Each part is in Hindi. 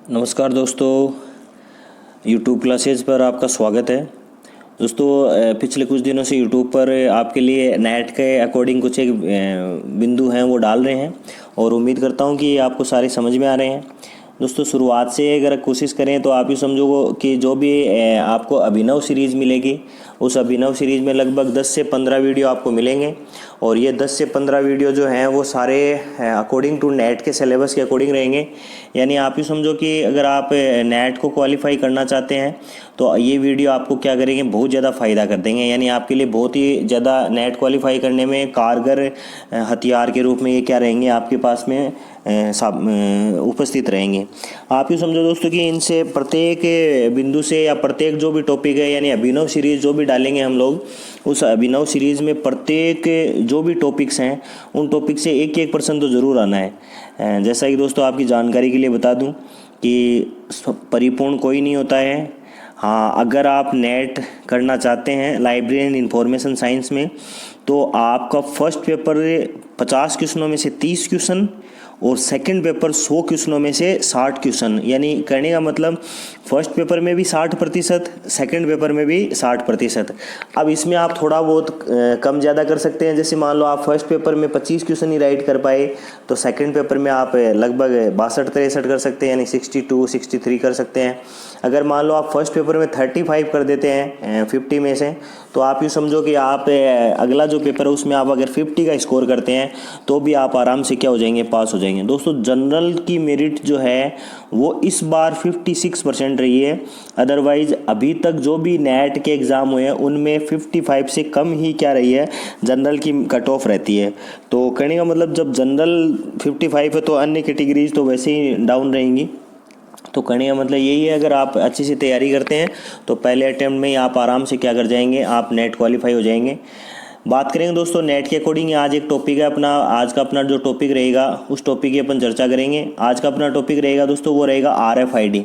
नमस्कार दोस्तों, यूट्यूब क्लासेस पर आपका स्वागत है। दोस्तों, पिछले कुछ दिनों से यूट्यूब पर आपके लिए नेट के अकॉर्डिंग कुछ एक बिंदु हैं वो डाल रहे हैं और उम्मीद करता हूँ कि ये आपको सारे समझ में आ रहे हैं। दोस्तों, शुरुआत से अगर कोशिश करें तो आप ये समझो कि जो भी आपको अभिनव सीरीज़ मिलेगी, उस अभिनव सीरीज़ में लगभग 10 से 15 वीडियो आपको मिलेंगे और ये 10 से 15 वीडियो जो हैं वो सारे अकॉर्डिंग टू नेट के सिलेबस के अकॉर्डिंग रहेंगे। यानी आप ये समझो कि अगर आप नेट को क्वालिफाई करना चाहते हैं तो ये वीडियो आपको क्या करेंगे, बहुत ज़्यादा फ़ायदा कर देंगे। यानी आपके लिए बहुत ही ज़्यादा नेट क्वालिफाई करने में कारगर हथियार के रूप में ये क्या रहेंगे, आपके पास में उपस्थित रहेंगे। आप ये समझो दोस्तों कि इनसे प्रत्येक बिंदु से या प्रत्येक जो भी टॉपिक है, यानी अभिनव सीरीज़ जो भी डालेंगे हम लोग, उस अभिनव सीरीज़ में प्रत्येक जो भी टॉपिक्स हैं उन टॉपिक से एक 1% तो ज़रूर आना है। जैसा कि दोस्तों आपकी जानकारी के लिए बता दूं कि परिपूर्ण कोई नहीं होता है। हाँ, अगर आप नेट करना चाहते हैं लाइब्रेरी एंड इंफॉर्मेशन साइंस में, तो आपका फर्स्ट पेपर 50 क्वेश्चनों में से 30 क्वेश्चन और सेकंड पेपर 100 क्वेश्चनों में से 60 क्वेश्चन, यानी करने का मतलब फर्स्ट पेपर में भी 60%, सेकंड पेपर में भी 60%। अब इसमें आप थोड़ा बहुत कम ज़्यादा कर सकते हैं। जैसे मान लो आप फर्स्ट पेपर में 25 क्वेश्चन ही राइट कर पाए तो सेकंड पेपर में आप लगभग 62-63 कर सकते हैं, यानी 62-63 कर सकते हैं। अगर मान लो आप फर्स्ट पेपर में 35 कर देते हैं 50 में से, तो आप यूँ समझो कि आप अगला जो पेपर है उसमें आप अगर 50 का स्कोर करते हैं तो भी आप आराम से क्या हो जाएंगे, पास हो जाएंगे। दोस्तों, जनरल की मेरिट जो है वो इस बार 56% रही है। अदरवाइज अभी तक जो भी नेट के एग्ज़ाम हुए हैं उनमें 55 से कम ही क्या रही है, जनरल की कट ऑफ रहती है। तो कहने का मतलब जब जनरल 55 है तो अन्य कैटेगरीज तो वैसे ही डाउन रहेंगी। तो कहने का मतलब यही है, अगर आप अच्छी से तैयारी करते हैं तो पहले अटेम्प्ट में ही आप आराम से क्या कर जाएंगे, आप नेट क्वालिफाई हो जाएंगे। बात करेंगे दोस्तों नेट के अकॉर्डिंग, आज एक टॉपिक है अपना, आज का अपना जो टॉपिक रहेगा उस टॉपिक की अपन चर्चा करेंगे। आज का अपना टॉपिक रहेगा दोस्तों, वो रहेगा RFID।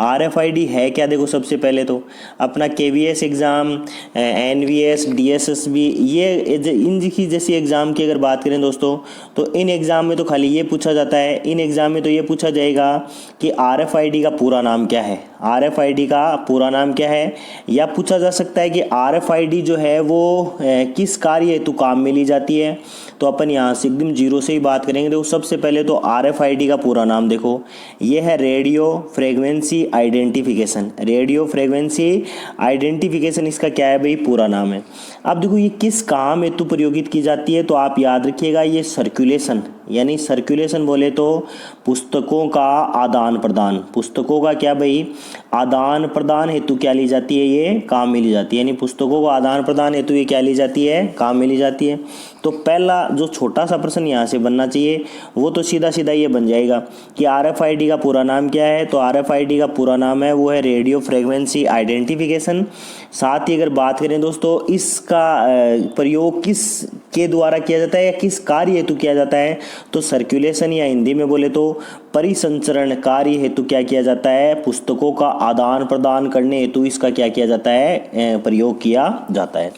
RFID है क्या? देखो, सबसे पहले तो अपना KVS एग्ज़ाम, NVS, DSSB, ये इनकी जैसी एग्ज़ाम की अगर बात करें दोस्तों, तो इन एग्ज़ाम में तो खाली ये पूछा जाता है, इन एग्ज़ाम में तो ये पूछा जाएगा कि RFID का पूरा नाम क्या है, RFID का पूरा नाम क्या है। या पूछा जा सकता है कि RFID जो है वो किस कार्य हेतु काम में ली जाती है। तो अपन यहाँ से एकदम जीरो से ही बात करेंगे। देखो, सबसे पहले तो RFID का पूरा नाम देखो, ये है radio frequency identification. Radio frequency identification इसका क्या है भाई, पूरा नाम है। अब देखो ये किस काम हेतु प्रयोगित की जाती है, तो आप याद रखिएगा ये सर्कुलेशन, यानी सर्कुलेशन बोले तो पुस्तकों का आदान प्रदान, पुस्तकों का क्या भाई, आदान प्रदान हेतु क्या ली जाती है, ये काम में ली जाती है। यानी पुस्तकों को आदान प्रदान हेतु ये क्या ली जाती है, काम में ली जाती है। तो पहला जो छोटा सा प्रश्न यहाँ से बनना चाहिए वो तो सीधा सीधा ये बन जाएगा कि RFID का पूरा नाम क्या है। तो RFID का पूरा नाम है वो है रेडियो फ्रीक्वेंसी आइडेंटिफिकेशन। साथ ही अगर बात करें दोस्तों, इसका प्रयोग किस के द्वारा किया जाता है या किस कार्य हेतु किया जाता है, तो सर्कुलेशन या हिंदी में बोले तो परिसंचरण कार्य हेतु क्या किया जाता है, पुस्तकों का आदान प्रदान करने हेतु इसका क्या किया जाता है, प्रयोग किया जाता है।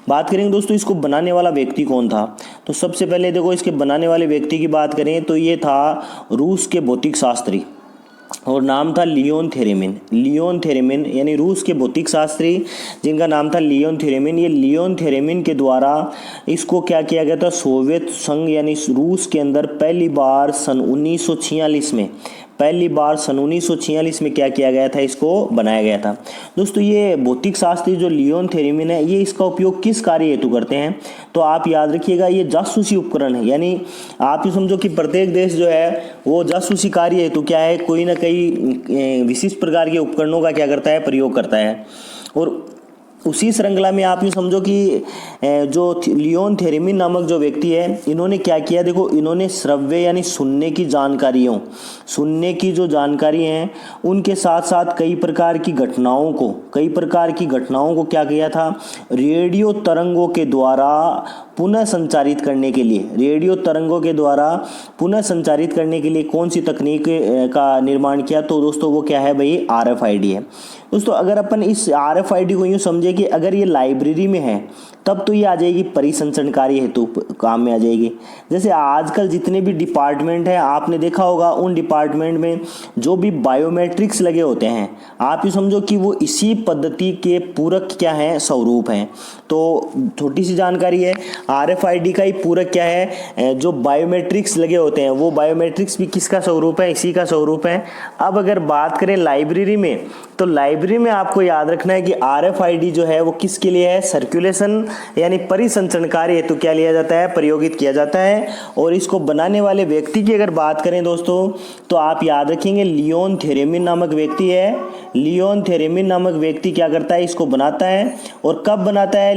बात करेंगे दोस्तों इसको बनाने वाला व्यक्ति कौन था, तो सबसे पहले देखो इसके बनाने वाले व्यक्ति की बात करें तो ये था रूस के भौतिक शास्त्री और नाम था लियोन थेरेमिन। लियोन थेरेमिन यानी रूस के भौतिक शास्त्री जिनका नाम था लियोन थेरेमिन। ये लियोन थेरेमिन के द्वारा इसको क्या किया गया था, सोवियत संघ यानी रूस के अंदर पहली बार सन 1946 में, पहली बार सन 1946 में क्या किया गया था, इसको बनाया गया था। दोस्तों ये भौतिक शास्त्री जो लियोन थेरेमिन है, ये इसका उपयोग किस कार्य हेतु करते हैं, तो आप याद रखिएगा ये जासूसी उपकरण है। यानी आप ये समझो कि प्रत्येक देश जो है वो जासूसी कार्य हेतु क्या है, कोई ना कोई विशिष्ट प्रकार के उपकरणों का क्या करता है, प्रयोग करता है। और उसी श्रृंखला में आप ये समझो कि जो लियोन थेरेमिन नामक जो व्यक्ति है, इन्होंने क्या किया, देखो इन्होंने श्रव्य यानी सुनने की जानकारियों, सुनने की जो जानकारी हैं उनके साथ साथ कई प्रकार की घटनाओं को क्या किया था, रेडियो तरंगों के द्वारा पुनः संचारित करने के लिए, रेडियो तरंगों के द्वारा पुनः संचारित करने के लिए कौन सी तकनीक का निर्माण किया, तो दोस्तों वो क्या है भाई, RFID है। दोस्तों अगर अपन इस RFID को यूँ समझे कि अगर ये लाइब्रेरी में है तब तो ये आ जाएगी परिसंचरण कार्य हेतु काम में आ जाएगी। जैसे आजकल जितने भी डिपार्टमेंट हैं आपने देखा होगा, उन डिपार्टमेंट में जो भी बायोमेट्रिक्स लगे होते हैं, आप ये समझो कि वो इसी पद्धति के पूरक क्या हैं, स्वरूप हैं। तो छोटी सी जानकारी है, RFID का ही पूरक क्या है, जो बायोमेट्रिक्स लगे होते हैं वो बायोमेट्रिक्स भी किसका स्वरूप है, इसी का स्वरूप है। अब अगर बात करें लाइब्रेरी में, तो लाइब्रेरी में आपको याद रखना है कि RFID जो है वो किसके लिए है, सर्कुलेशन यानी परिसंचरण कार्य हेतु क्या लिया जाता है, प्रयोगित किया जाता है। और इसको बनाने वाले व्यक्ति की अगर बात करें दोस्तों, तो आप याद रखेंगे लियोन थेरेमिन नामक व्यक्ति है। लियोन थेरेमिन नामक व्यक्ति क्या करता है, इसको बनाता है। और कब बनाता है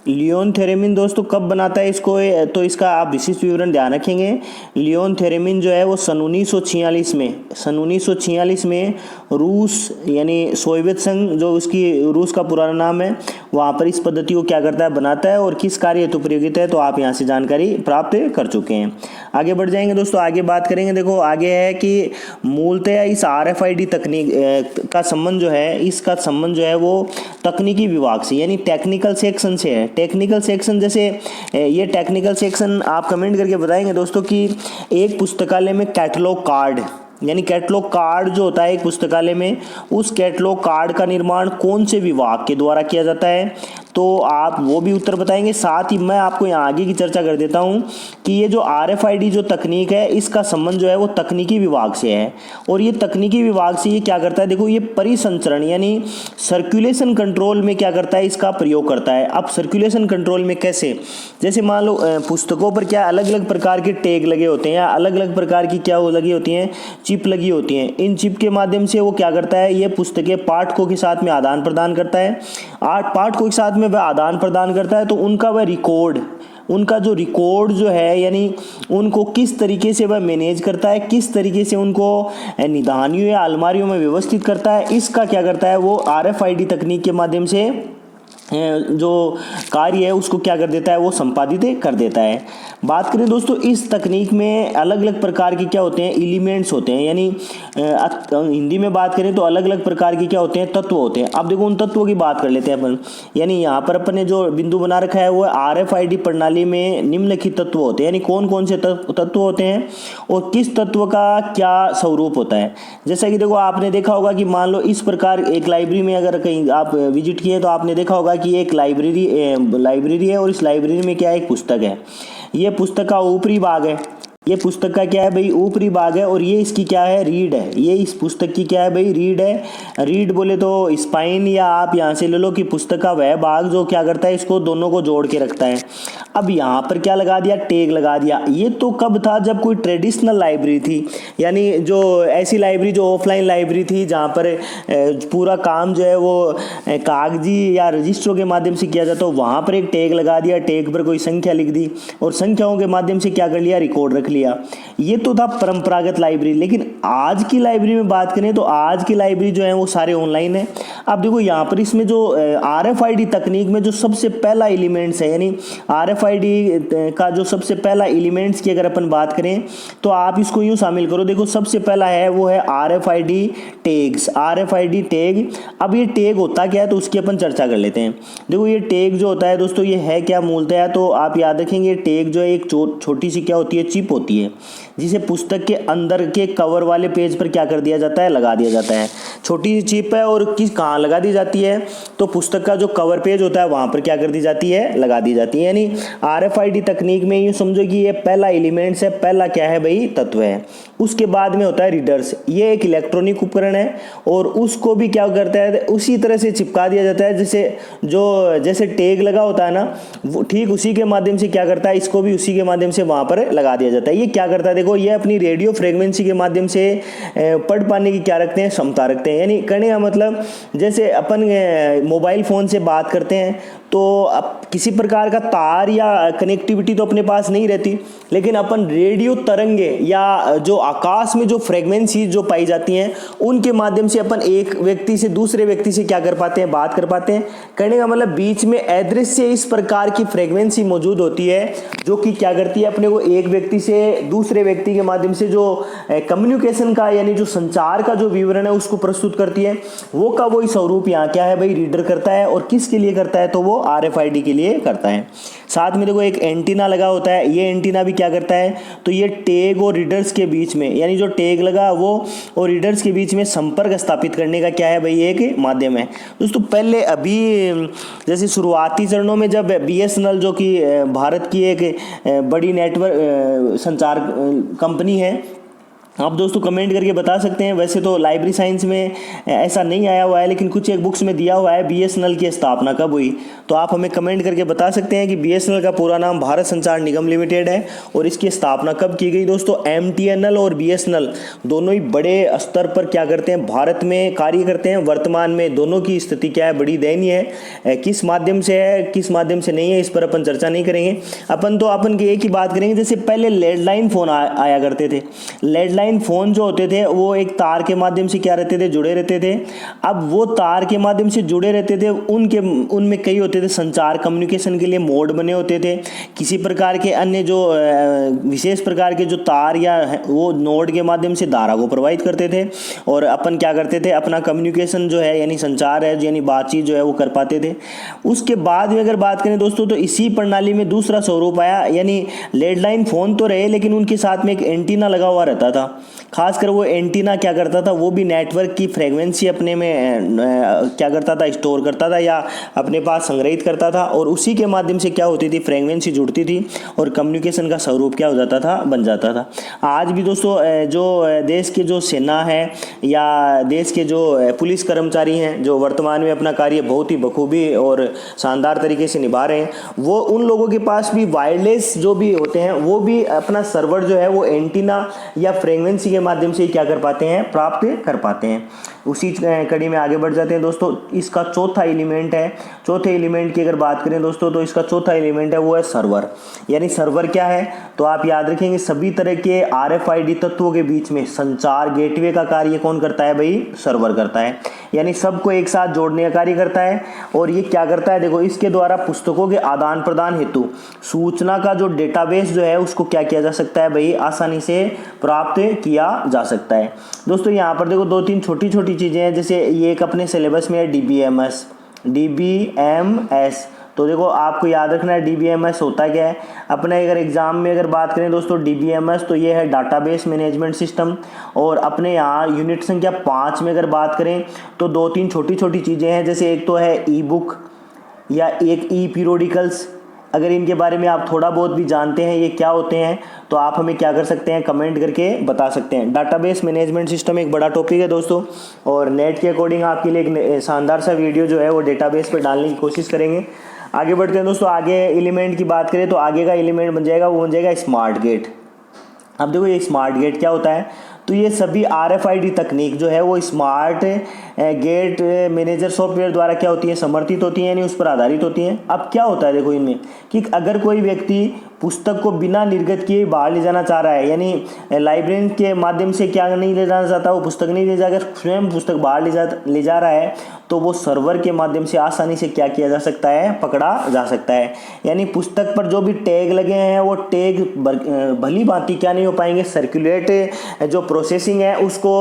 लियोन थेरेमिन दोस्तों कब बनाता है इसको, तो इसका आप विशिष्ट विवरण ध्यान रखेंगे। लियोन थेरेमिन जो है वो सन 1946 में रूस यानी सोवियत संघ, जो उसकी रूस का पुराना नाम है, वहाँ पर इस पद्धति को क्या करता है, बनाता है। और किस कार्य हेतु प्रयोगित है, तो आप यहाँ से जानकारी प्राप्त कर चुके हैं। आगे बढ़ जाएंगे दोस्तों, आगे बात करेंगे। देखो आगे है कि मूलतः इस RFID तकनीक का संबंध जो है, इसका संबंध जो है वो तकनीकी विभाग से यानी टेक्निकल सेक्शन से है। टेक्निकल सेक्शन, जैसे ये टेक्निकल सेक्शन आप कमेंट करके बताएंगे दोस्तों कि एक पुस्तकालय में कैटलॉग कार्ड यानी कैटलॉग कार्ड जो होता है एक पुस्तकालय में, उस कैटलॉग कार्ड का निर्माण कौन से विभाग के द्वारा किया जाता है, तो आप वो भी उत्तर बताएंगे। साथ ही मैं आपको यहाँ आगे की चर्चा कर देता हूँ कि ये जो RFID जो तकनीक है, इसका संबंध जो है वो तकनीकी विभाग से है। और ये तकनीकी विभाग से ये क्या करता है, देखो ये परिसंचरण यानी सर्कुलेशन कंट्रोल में क्या करता है, इसका प्रयोग करता है। अब सर्कुलेशन कंट्रोल में कैसे, जैसे मान लो पुस्तकों पर क्या अलग अलग प्रकार के टैग लगे होते हैं या अलग अलग प्रकार की क्या लगी होती हैं, चिप लगी होती हैं। इन चिप के माध्यम से वो क्या करता है, ये पुस्तकें पाठकों के साथ में आदान प्रदान करता है। पाठकों के साथ में वह आदान प्रदान करता है, तो उनका वह रिकॉर्ड, उनका जो रिकॉर्ड जो है यानी उनको किस तरीके से वह मैनेज करता है, किस तरीके से उनको निदानियों या अलमारियों में व्यवस्थित करता है, इसका क्या करता है वो RFID तकनीक के माध्यम से जो कार्य है उसको क्या कर देता है, वो संपादित कर देता है। बात करें दोस्तों, इस तकनीक में अलग अलग प्रकार के क्या होते हैं, एलिमेंट्स होते हैं, यानी हिंदी में बात करें तो अलग अलग प्रकार के क्या होते हैं, तत्व होते हैं। अब देखो उन तत्वों की बात कर लेते हैं अपन। यानी यहाँ पर अपन ने जो बिंदु बना रखा है वो RFID प्रणाली में निम्नलिखित तत्व होते हैं, यानी कौन कौन से तत्व होते हैं और किस तत्व का क्या स्वरूप होता है। जैसा कि देखो आपने देखा होगा कि मान लो इस प्रकार एक लाइब्रेरी में अगर कहीं आप विजिट किए तो आपने देखा होगा कि एक लाइब्रेरी है और इस लाइब्रेरी में क्या एक पुस्तक है। ये पुस्तक का ऊपरी भाग है, ये पुस्तक का क्या है भाई, ऊपरी भाग है। और ये इसकी क्या है, रीड है। ये इस पुस्तक की क्या है भाई, रीड है। रीड बोले तो स्पाइन, या आप यहाँ से ले लो कि पुस्तक का वह भाग जो क्या करता है, इसको दोनों को जोड़ के रखता है। अब यहाँ पर क्या लगा दिया, टैग लगा दिया। ये तो कब था, जब कोई ट्रेडिशनल लाइब्रेरी थी, यानी जो ऐसी लाइब्रेरी जो ऑफलाइन लाइब्रेरी थी जहाँ पर पूरा काम जो है वो कागजी या रजिस्टरों के माध्यम से किया जाता, वहाँ पर एक टैग लगा दिया। टैग पर कोई संख्या लिख दी और संख्याओं के माध्यम से क्या कर लिया, रिकॉर्ड रख लिया। ये तो था परंपरागत लाइब्रेरी। लेकिन आज की लाइब्रेरी में बात करें तो आज की लाइब्रेरी जो है वो सारे ऑनलाइन है। अब देखो यहाँ पर इसमें जो RFID तकनीक में जो सबसे पहला एलिमेंट्स है, यानी RFID का जो सबसे पहला एलिमेंट्स की अगर अपन बात करें तो आप इसको यूँ शामिल करो। देखो सबसे पहला है वो है RFID टैग्स, RFID टैग। अब ये टैग होता क्या है तो उसकी अपन चर्चा कर लेते हैं। देखो ये टैग जो होता है दोस्तों, ये है क्या मूलतः, तो आप याद रखेंगे टैग जो है एक छोटी सी क्या होती है, चिप होती है, जिसे पुस्तक के अंदर के कवर वाले पेज पर क्या कर दिया जाता है, लगा दिया जाता है। छोटी सी चिप है और कहाँ लगा दी जाती है, तो पुस्तक का जो कवर पेज होता है वहाँ पर क्या कर दी जाती है, लगा दी जाती है। यानी RFID तकनीक में यूँ समझो कि ये पहला एलिमेंट्स है, पहला क्या है भाई, तत्व है। उसके बाद में होता है रीडर्स। ये एक इलेक्ट्रॉनिक उपकरण है और उसको भी क्या करता है, उसी तरह से चिपका दिया जाता है जैसे टैग लगा होता है ना, वो ठीक उसी के माध्यम से क्या करता है, इसको भी उसी के माध्यम से वहाँ पर लगा दिया जाता है। ये क्या करता है, देखो ये अपनी रेडियो फ्रीक्वेंसी के माध्यम से पढ़ पाने की क्या रखते हैं, क्षमता रखते हैं। यानी कहने का मतलब जैसे अपन मोबाइल फ़ोन से बात करते हैं तो अब किसी प्रकार का तार या कनेक्टिविटी तो अपने पास नहीं रहती, लेकिन अपन रेडियो तरंगे या जो आकाश में जो फ्रेक्वेंसी जो पाई जाती हैं उनके माध्यम से अपन एक व्यक्ति से दूसरे व्यक्ति से क्या कर पाते हैं, बात कर पाते हैं। कहने का मतलब बीच में अदृश्य इस प्रकार की फ्रेक्वेंसी मौजूद होती है जो कि क्या करती है, अपने को एक व्यक्ति से दूसरे व्यक्ति के माध्यम से जो कम्युनिकेशन का यानी जो संचार का जो विवरण है उसको प्रस्तुत करती है। वो का वही स्वरूप यहाँ क्या है भाई, रीडर करता है। और किसके लिए करता है, तो वो RFID के लिए करता है। साथ में देखो एक एंटीना लगा होता है, ये एंटीना भी क्या करता है, तो ये टैग और रीडर्स के बीच में यानी जो टैग लगा वो और रीडर्स के बीच में संपर्क स्थापित करने का क्या है भाई, एक माध्यम है। दोस्तों पहले अभी जैसे शुरुआती चरणों में जब BSNL जो कि भारत की एक बड़ी नेटवर्क संचार कंपनी है, आप दोस्तों कमेंट करके बता सकते हैं। वैसे तो लाइब्रेरी साइंस में ऐसा नहीं आया हुआ है, लेकिन कुछ एक बुक्स में दिया हुआ है BSNL की स्थापना कब हुई, तो आप हमें कमेंट करके बता सकते हैं कि BSNL का पूरा नाम भारत संचार निगम लिमिटेड है और इसकी स्थापना कब की गई। दोस्तों MTNL और BSNL दोनों ही बड़े स्तर पर क्या करते हैं, भारत में कार्य करते हैं। वर्तमान में दोनों की स्थिति क्या है, बड़ी दयनीय है। किस माध्यम से है, किस माध्यम से नहीं है, इस पर अपन चर्चा नहीं करेंगे। अपन की एक ही बात करेंगे, जैसे पहले लैंडलाइन फ़ोन आया करते थे। लैंडलाइन फोन जो होते थे वो एक तार के माध्यम से क्या रहते थे, जुड़े रहते थे। अब वो तार के माध्यम से जुड़े रहते थे, उनमें कई होते थे संचार कम्युनिकेशन के लिए मोड बने होते थे। किसी प्रकार के अन्य जो विशेष प्रकार के जो तार या वो नोड के माध्यम से धारा को प्रवाहित करते थे और अपन क्या करते थे, अपना कम्युनिकेशन जो है यानी संचार है यानी बातचीत जो है वो कर पाते थे। उसके बाद में अगर बात करें दोस्तों, तो इसी प्रणाली में दूसरा स्वरूप आया, यानी लैंडलाइन फोन तो रहे लेकिन उनके साथ में एक एंटीना लगा हुआ रहता था। खासकर वो एंटीना क्या करता था, वो भी नेटवर्क की फ्रीक्वेंसी अपने में क्या करता था, स्टोर करता था या अपने पास संग्रहित करता था और उसी के माध्यम से क्या होती थी, फ्रीक्वेंसी जुड़ती थी और कम्युनिकेशन का स्वरूप क्या हो जाता था, बन जाता था। आज भी दोस्तों जो देश के जो सेना है या देश के जो पुलिस कर्मचारी हैं जो वर्तमान में अपना कार्य बहुत ही बखूबी और शानदार तरीके से निभा रहे हैं, वो उन लोगों के पास भी वायरलेस जो भी होते हैं वो भी अपना सर्वर जो है वो एंटीना या फ्रीक्वेंसी के माध्यम से क्या कर पाते हैं, प्राप्त कर पाते हैं। उसी कड़ी में आगे बढ़ जाते हैं दोस्तों। इसका चौथा एलिमेंट है, चौथे एलिमेंट की अगर बात करें दोस्तों, तो इसका चौथा एलिमेंट है वो है सर्वर। यानी सर्वर क्या है, तो आप याद रखेंगे सभी तरह के RFID तत्वों के बीच में संचार गेटवे का कार्य कौन करता है भाई, सर्वर करता है। यानी सबको एक साथ जोड़ने का कार्य करता है और ये क्या करता है, देखो इसके द्वारा पुस्तकों के आदान प्रदान हेतु सूचना का जो डेटाबेस जो है उसको क्या किया जा सकता है भाई, आसानी से प्राप्त किया जा सकता है। दोस्तों यहाँ पर देखो दो तीन छोटी छोटी चीज़ें हैं, जैसे ये एक अपने सिलेबस में है DBMS। तो देखो आपको याद रखना है DBMS होता क्या है। अपने अगर एग्जाम में अगर बात करें दोस्तों DBMS, तो ये है डाटाबेस मैनेजमेंट सिस्टम। और अपने यहाँ यूनिट संख्या 5 में अगर बात करें तो दो तीन छोटी छोटी चीज़ें हैं, जैसे एक तो है ई-बुक या एक ई-पीरियोडिकल्स। अगर इनके बारे में आप थोड़ा बहुत भी जानते हैं ये क्या होते हैं, तो आप हमें क्या कर सकते हैं, कमेंट करके बता सकते हैं। डाटाबेस मैनेजमेंट सिस्टम एक बड़ा टॉपिक है दोस्तों, और नेट के अकॉर्डिंग आपके लिए एक शानदार सा वीडियो जो है वो डेटाबेस पर डालने की कोशिश करेंगे। आगे बढ़ते हैं दोस्तों। आगे एलिमेंट की बात करें तो आगे का एलिमेंट बन जाएगा, वो बन जाएगा स्मार्ट गेट। अब देखो ये स्मार्ट गेट क्या होता है, तो ये सभी RFID तकनीक जो है वो स्मार्ट गेट मैनेजर सॉफ्टवेयर द्वारा क्या होती है, समर्थित होती है, यानी उस पर आधारित होती हैं। अब क्या होता है देखो इनमें कि अगर कोई व्यक्ति पुस्तक को बिना निर्गत किए बाहर ले जाना चाह रहा है, यानी लाइब्रेरी के माध्यम से क्या नहीं ले जाना चाहता, वो पुस्तक नहीं ले जाकर स्वयं पुस्तक बाहर ले जा रहा है, तो वो सर्वर के माध्यम से आसानी से क्या किया जा सकता है, पकड़ा जा सकता है। यानी पुस्तक पर जो भी टैग लगे हैं वो टैग भली भांति क्या नहीं हो पाएंगे, सर्कुलेट जो प्रोसेसिंग है उसको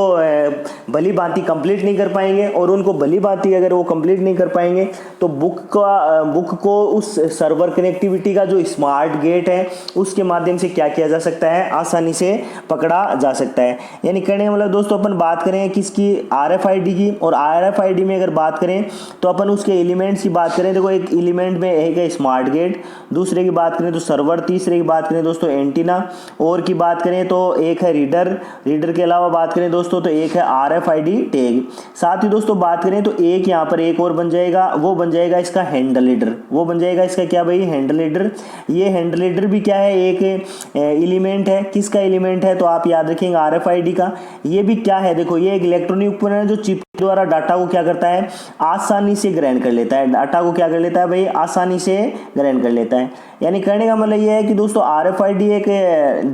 भली भांति कंप्लीट नहीं कर पाएंगे, और उनको भली भांति अगर वो कंप्लीट नहीं कर पाएंगे तो बुक को उस सर्वर कनेक्टिविटी का जो स्मार्ट गेट है उसके माध्यम से क्या किया जा सकता है, आसानी से पकड़ा जा सकता है। यानी कहने का मतलब दोस्तों अपन बात करें किसकी, RFID की। और RFID में अगर बात करें तो अपन उसके एलिमेंट्स की बात करें, देखो एक एलिमेंट में एक है स्मार्ट गेट, दूसरे की बात करें तो सर्वर, तीसरे की बात करें दोस्तों एंटीना, और की बात करें तो एक है रीडर के अलावा बात करें दोस्तों तो एक है RFID टैग। साथ ही दोस्तों बात करें तो एक यहाँ पर एक और बन जाएगा, वो बन जाएगा इसका हैंडल लीडर। वो बन जाएगा इसका क्या भाई, हैंडल लीडर। ये हैंडल लीडर भी क्या है, एक एलिमेंट है। किसका एलिमेंट है, तो आप याद रखेंगे RFID का। ये भी क्या है, देखो ये एक इलेक्ट्रॉनिक उपकरण है जो चिप द्वारा डाटा को क्या करता है, आसानी से ग्रहण कर लेता है, डाटा को क्या कर लेता है भाई, आसानी से ग्रहण कर लेता है। यानी कहने का मतलब ये है कि दोस्तों RFID एक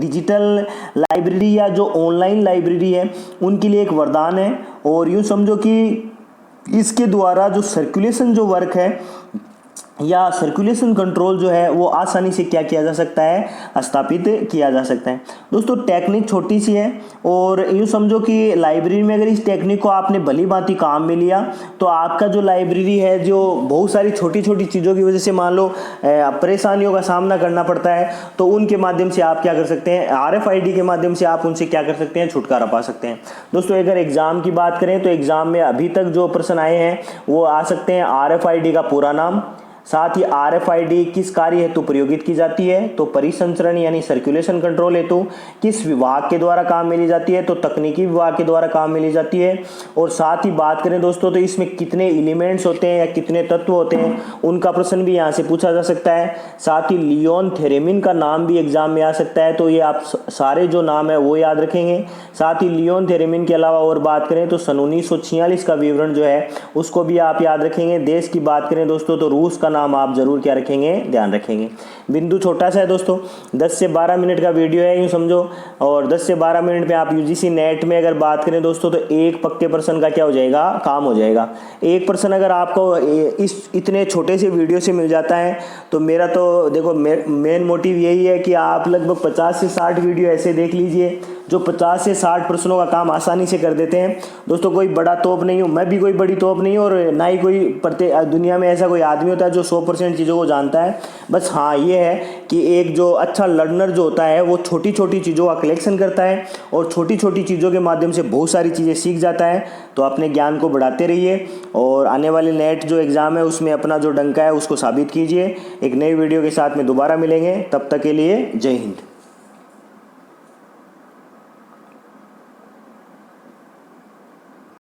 डिजिटल लाइब्रेरी या जो ऑनलाइन लाइब्रेरी है उनके लिए एक वरदान है। और यूँ समझो कि इसके द्वारा जो सर्कुलेशन जो वर्क है या सर्कुलेशन कंट्रोल जो है वो आसानी से क्या किया जा सकता है, स्थापित किया जा सकता है। दोस्तों टेक्निक छोटी सी है और यूँ समझो कि लाइब्रेरी में अगर इस टेक्निक को आपने भली भांति काम में लिया तो आपका जो लाइब्रेरी है, जो बहुत सारी छोटी छोटी चीज़ों की वजह से मान लो परेशानियों का सामना करना पड़ता है, तो उनके माध्यम से आप क्या कर सकते हैं, RFID के माध्यम से आप उनसे क्या कर सकते हैं, छुटकारा पा सकते हैं। दोस्तों अगर एग्ज़ाम की बात करें तो एग्ज़ाम में अभी तक जो प्रश्न आए हैं वो आ सकते हैं RFID का पूरा नाम, साथ ही RFID किस कार्य हेतु प्रयोगित की जाती है, तो परिसंचरण यानी सर्कुलेशन कंट्रोल हेतु, किस विभाग के द्वारा काम में ली जाती है, तो तकनीकी विभाग के द्वारा काम में ली जाती है। और साथ ही बात करें दोस्तों तो इसमें कितने एलिमेंट्स होते हैं या कितने तत्व होते हैं उनका प्रश्न भी यहाँ से पूछा जा सकता है। साथ ही लियोन थेरेमिन का नाम भी एग्जाम में आ सकता है, तो ये आप सारे जो नाम है वो याद रखेंगे। साथ ही लियोन थेरेमिन के अलावा और बात करें तो सन 1946 का विवरण जो है उसको भी आप याद रखेंगे। देश की बात करें दोस्तों तो रूस का नाम आप जरूर क्या रखेंगे, ध्यान रखेंगे। बिंदु छोटा सा है दोस्तों, 10 से 12 मिनट का वीडियो है यूँ समझो, और 10 से 12 मिनट में आप UGC नेट में अगर बात करें दोस्तों तो एक पक्के प्रश्न का क्या हो जाएगा, काम हो जाएगा। एक प्रश्न अगर आपको इस इतने छोटे से वीडियो से मिल जाता है तो मेरा तो देखो मेन मोटिव यही है कि आप लगभग 50 से 60 वीडियो ऐसे देख लीजिए जो 50 से 60 प्रश्नों का काम आसानी से कर देते हैं। दोस्तों कोई बड़ा तोप नहीं हूँ, मैं भी कोई बड़ी तोप नहीं हूँ और ना ही कोई दुनिया में ऐसा कोई आदमी होता है जो 100% चीज़ों को जानता है। बस हाँ ये है कि एक जो अच्छा लर्नर जो होता है वो छोटी छोटी चीज़ों का कलेक्शन करता है और छोटी छोटी चीज़ों के माध्यम से बहुत सारी चीज़ें सीख जाता है। तो अपने ज्ञान को बढ़ाते रहिए और आने वाले नेट जो एग्ज़ाम है उसमें अपना जो डंका है उसको साबित कीजिए। एक नई वीडियो के साथ में दोबारा मिलेंगे, तब तक के लिए जय हिंद।